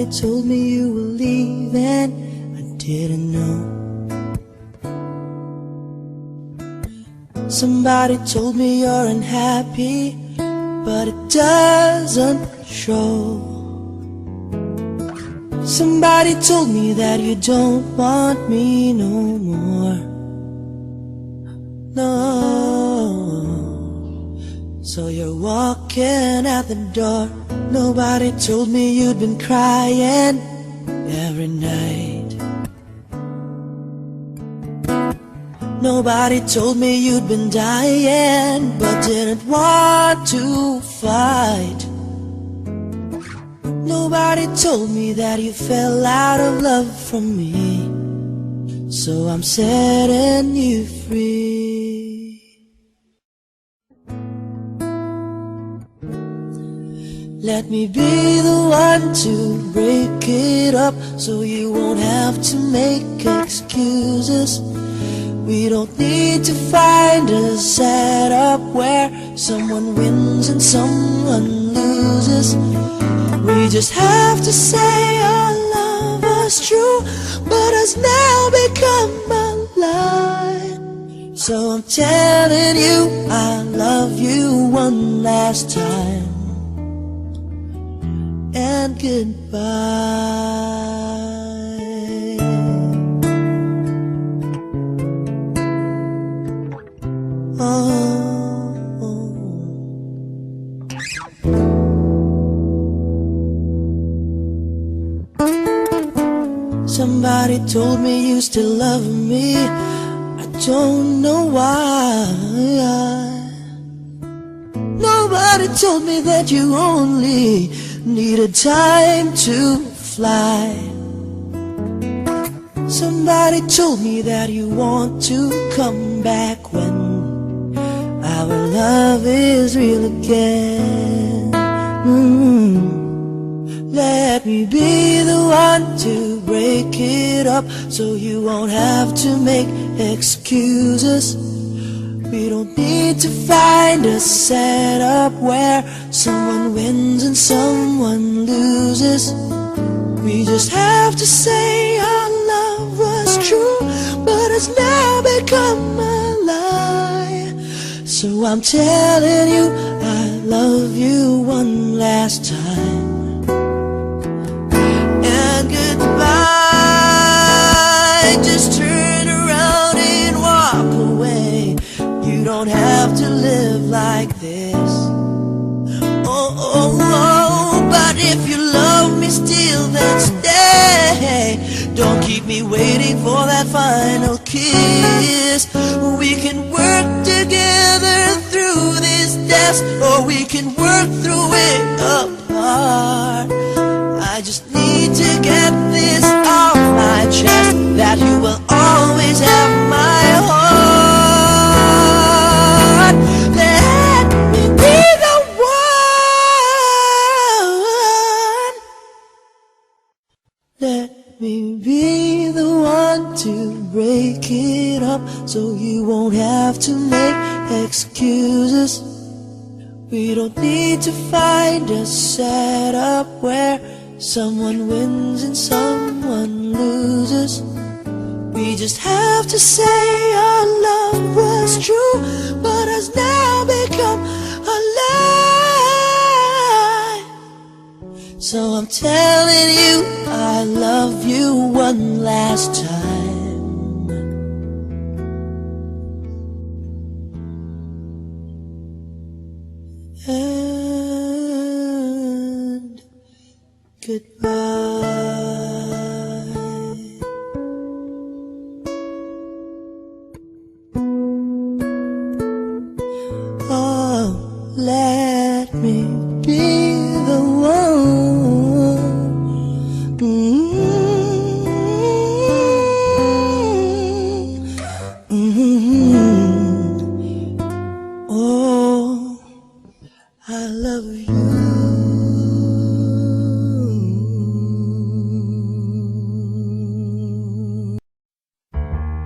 Somebody told me you were leaving, I didn't know. Somebody told me you're unhappy, but it doesn't show. Somebody told me that you don't want me no more. No. So you're walking out the door. Nobody told me you'd been crying every night. Nobody told me you'd been dying, but didn't want to fight. Nobody told me that you fell out of love from me. So I'm setting you free. Let me be the one to break it up, so you won't have to make excuses. We don't need to find a setup where someone wins and someone loses. We just have to say our love was true, but has now become a lie. So I'm telling you I love you one last time, and goodbye. Somebody told me you still love me. I don't know why. Nobody told me that you only needed time to fly. Somebody told me that you want to come back when our love is real again. Let me be the one to break it up, so you won't have to make excuses. We don't need to find a setup where someone wins and someone loses. We just have to say our love was true, but has now become a lie. So I'm telling you I love you one last time, and goodbye. Just turn around and walk away. You don't have to live like this. Oh, oh, oh, but if you love me still, then stay. Don't keep me waiting for that final kiss. We can work together through this test, or we can work through it apart. I just need to get this off my chest, that you will always have my heart. Let me be the one. Let me be the one to break it up, so you won't have to make excuses. We don't need to find a setup where someone wins and someone loses. We just have to say our love was true, but has now become a lie. So I'm telling you I love you one last time, and goodbye. Oh, let me be the one. Oh, I love you.